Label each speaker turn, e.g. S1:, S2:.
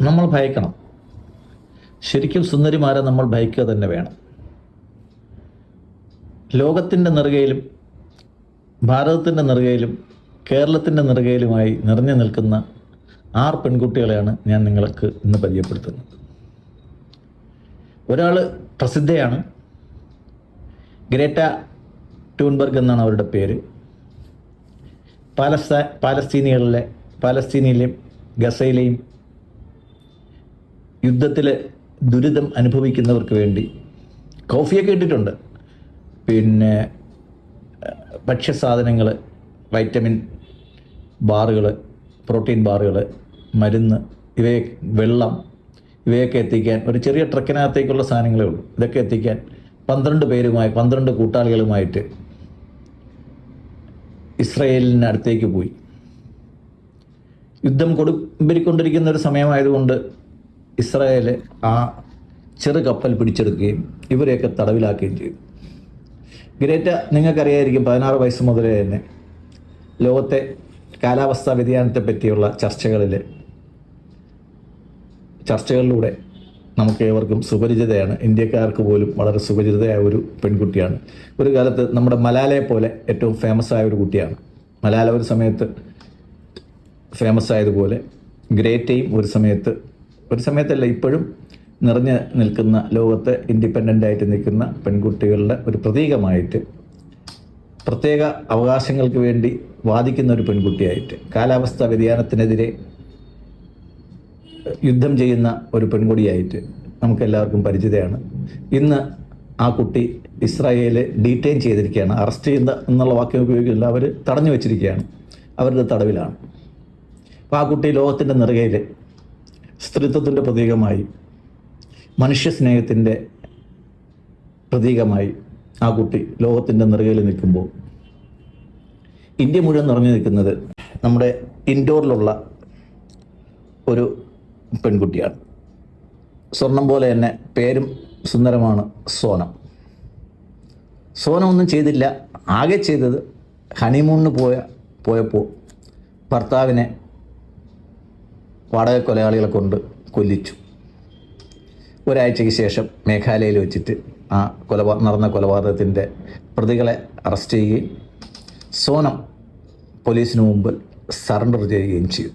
S1: നമ്മൾ ഭയക്കണം. ശരിക്കും സുന്ദരിമാരെ നമ്മൾ ഭയക്കുക തന്നെ വേണം. ലോകത്തിൻ്റെ നെറുകയിലും ഭാരതത്തിൻ്റെ നെറുകയിലും കേരളത്തിൻ്റെ നെറുകയിലുമായി നിറഞ്ഞു നിൽക്കുന്ന 6 പെൺകുട്ടികളെയാണ് ഞാൻ നിങ്ങൾക്ക് ഇന്ന് പരിചയപ്പെടുത്തുന്നത്. ഒരാൾ പ്രസിദ്ധയാണ്, ഗ്രേറ്റ ട്യൂൺബർഗ് എന്നാണ് അവരുടെ പേര്. പാലസ്തീനിലെയും ഗസയിലെയും യുദ്ധത്തിൽ ദുരിതം അനുഭവിക്കുന്നവർക്ക് വേണ്ടി കോഫിയൊക്കെ ഇട്ടിട്ടുണ്ട്, പിന്നെ ഭക്ഷ്യസാധനങ്ങൾ, വൈറ്റമിൻ ബാറുകൾ, പ്രോട്ടീൻ ബാറുകൾ, മരുന്ന്, വെള്ളം ഇവയൊക്കെ എത്തിക്കാൻ ഒരു ചെറിയ ട്രക്കിനകത്തേക്കുള്ള സാധനങ്ങളേ ഉള്ളൂ. ഇതൊക്കെ എത്തിക്കാൻ 12 കൂട്ടാളികളുമായിട്ട് ഇസ്രയേലിനടുത്തേക്ക് പോയി. യുദ്ധം കൊടുമ്പിരിക്കൊണ്ടിരിക്കുന്ന ഒരു സമയമായതുകൊണ്ട് ഇസ്രായേൽ ആ ചെറു കപ്പൽ പിടിച്ചെടുക്കുകയും ഇവരെയൊക്കെ തടവിലാക്കുകയും ചെയ്തു. ഗ്രേറ്റ നിങ്ങൾക്കറിയായിരിക്കും, 16 വയസ്സ് മുതലേ തന്നെ ലോകത്തെ കാലാവസ്ഥാ വ്യതിയാനത്തെ പറ്റിയുള്ള ചർച്ചകളിലൂടെ നമുക്ക് ഏവർക്കും സുപരിചിതയാണ്. ഇന്ത്യക്കാർക്ക് പോലും വളരെ സുപരിചിതയായ ഒരു പെൺകുട്ടിയാണ്. ഒരു കാലത്ത് നമ്മുടെ മലാലയെ പോലെ ഏറ്റവും ഫേമസ് ആയ ഒരു കുട്ടിയാണ്. മലാല ഒരു സമയത്ത് ഫേമസ് ആയതുപോലെ ഗ്രേറ്റയും ഒരു സമയത്തല്ല ഇപ്പോഴും നിറഞ്ഞു നിൽക്കുന്ന, ലോകത്ത് ഇൻഡിപെൻഡൻ്റ് ആയിട്ട് നിൽക്കുന്ന പെൺകുട്ടികളുടെ ഒരു പ്രതീകമായിട്ട്, പ്രത്യേക അവകാശങ്ങൾക്ക് വേണ്ടി വാദിക്കുന്ന ഒരു പെൺകുട്ടിയായിട്ട്, കാലാവസ്ഥാ വ്യതിയാനത്തിനെതിരെ യുദ്ധം ചെയ്യുന്ന ഒരു പെൺകുട്ടിയായിട്ട് നമുക്കെല്ലാവർക്കും പരിചിതയാണ്. ഇന്ന് ആ കുട്ടി ഇസ്രായേൽ ഡീറ്റെയിൻ ചെയ്തിരിക്കുകയാണ്. അറസ്റ്റ് ചെയ്യുന്ന എന്നുള്ള വാക്യം ഉപയോഗിക്കില്ല, അവർ തടഞ്ഞു വെച്ചിരിക്കുകയാണ്, അവരുടെ തടവിലാണ്. അപ്പോൾ ആ കുട്ടി ലോകത്തിൻ്റെ നെറുകയിൽ സ്ത്രീത്വത്തിൻ്റെ പ്രതീകമായി, മനുഷ്യസ്നേഹത്തിൻ്റെ പ്രതീകമായി ആ കുട്ടി ലോകത്തിൻ്റെ നെറുകയിൽ നിൽക്കുമ്പോൾ ഇന്ത്യ മുഴുവൻ നിറഞ്ഞു നിൽക്കുന്നത് നമ്മുടെ ഇൻഡോറിലുള്ള ഒരു പെൺകുട്ടിയാണ്. സ്വർണം പോലെ തന്നെ പേരും സുന്ദരമാണ് സോനം. സോനം ഒന്നും ചെയ്തില്ല, ആകെ ചെയ്തത് ഹണിമൂണിന് പോയപ്പോൾ ഭർത്താവിനെ വാടക കൊലയാളികളെ കൊണ്ട് കൊല്ലിച്ചു. ഒരാഴ്ചയ്ക്ക് ശേഷം മേഘാലയയിൽ വെച്ചിട്ട് ആ നടന്ന കൊലപാതകത്തിൻ്റെ പ്രതികളെ അറസ്റ്റ് ചെയ്യുകയും സോനം പോലീസിന് മുമ്പിൽ സറണ്ടർ ചെയ്യുകയും ചെയ്തു.